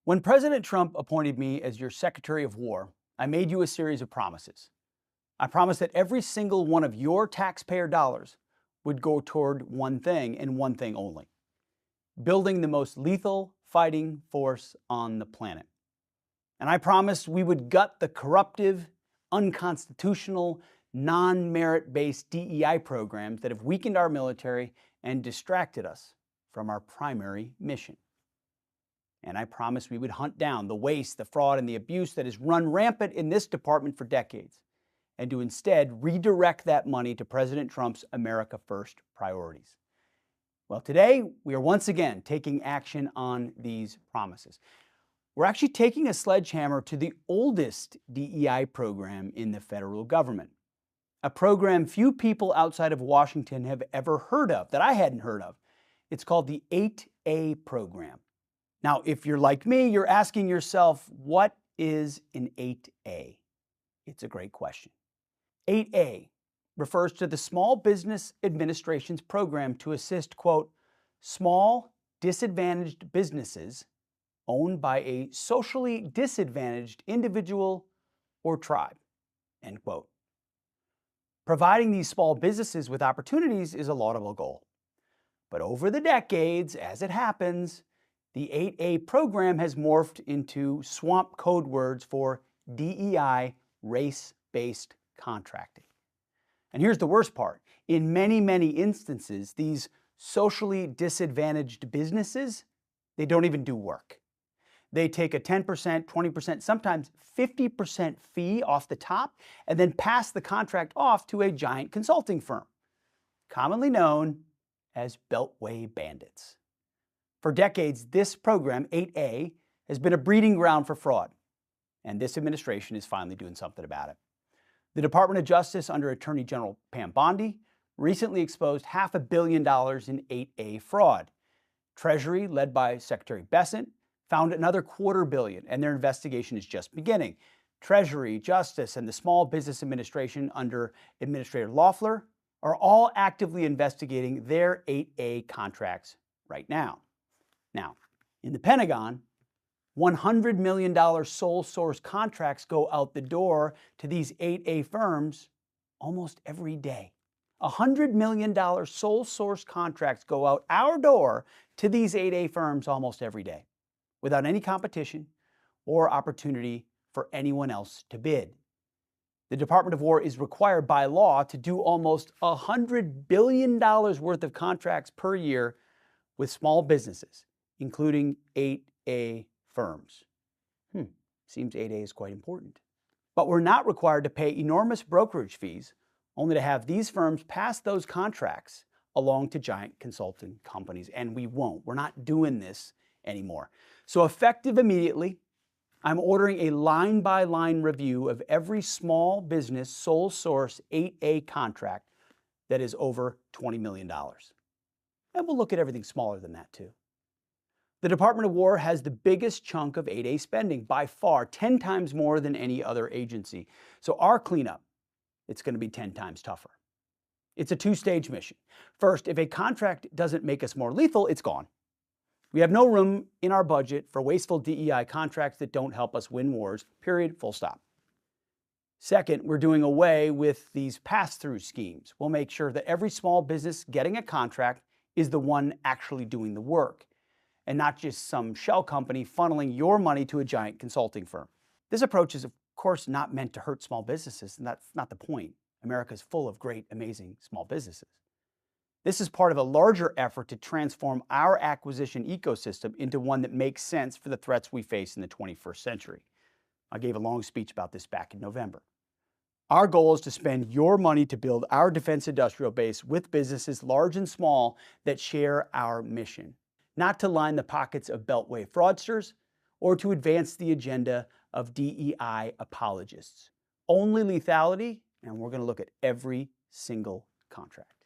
When President Trump appointed me as your Secretary of War, I made you a series of promises. I promised that every single one of your taxpayer dollars would go toward one thing and one thing only: building the most lethal fighting force on the planet. And I promised we would gut the corruptive, unconstitutional, non-merit-based DEI programs that have weakened our military and distracted us from our primary mission. And I promised we would hunt down the waste, the fraud, and the abuse that has run rampant in this department for decades, and to instead redirect that money to President Trump's America First priorities. Well, today we are once again taking action on these promises. We're actually taking a sledgehammer to the oldest DEI program in the federal government, a program few people outside of Washington have ever heard of, that I hadn't heard of. It's called the 8A program. Now, if you're like me, you're asking yourself, what is an 8A? It's a great question. 8A refers to the Small Business Administration's program to assist, quote, small, disadvantaged businesses owned by a socially disadvantaged individual or tribe, end quote. Providing these small businesses with opportunities is a laudable goal. But over the decades, as it happens, the 8A program has morphed into swamp code words for DEI, race-based contracting. And here's the worst part. In many, many instances, these socially disadvantaged businesses, they don't even do work. They take a 10%, 20%, sometimes 50% fee off the top and then pass the contract off to a giant consulting firm, commonly known as Beltway bandits. For decades, this program, 8A, has been a breeding ground for fraud, and this administration is finally doing something about it. The Department of Justice, under Attorney General Pam Bondi, recently exposed $500 million in 8A fraud. Treasury, led by Secretary Hegseth, found another $250 million, and their investigation is just beginning. Treasury, Justice, and the Small Business Administration under Administrator Loeffler are all actively investigating their 8A contracts right now. Now, in the Pentagon, $100 million sole source contracts go out the door to these 8A firms almost every day. $100 million sole source contracts go out our door to these 8A firms almost every day, without any competition or opportunity for anyone else to bid. The Department of War is required by law to do almost $100 billion worth of contracts per year with small businesses, including 8A firms. Seems 8A is quite important. But we're not required to pay enormous brokerage fees, only to have these firms pass those contracts along to giant consulting companies, and we won't. We're not doing this anymore. So effective immediately, I'm ordering a line-by-line review of every small business sole source 8A contract that is over $20 million. And we'll look at everything smaller than that too. The Department of War has the biggest chunk of 8A spending, by far, 10 times more than any other agency. So our cleanup, it's going to be 10 times tougher. It's a two-stage mission. First, if a contract doesn't make us more lethal, it's gone. We have no room in our budget for wasteful DEI contracts that don't help us win wars, period, full stop. Second, we're doing away with these pass-through schemes. We'll make sure that every small business getting a contract is the one actually doing the work, and not just some shell company funneling your money to a giant consulting firm. This approach is, of course, not meant to hurt small businesses, and that's not the point. America is full of great, amazing small businesses. This is part of a larger effort to transform our acquisition ecosystem into one that makes sense for the threats we face in the 21st century. I gave a long speech about this back in November. Our goal is to spend your money to build our defense industrial base with businesses large and small that share our mission, not to line the pockets of Beltway fraudsters or to advance the agenda of DEI apologists. Only lethality, and we're going to look at every single contract.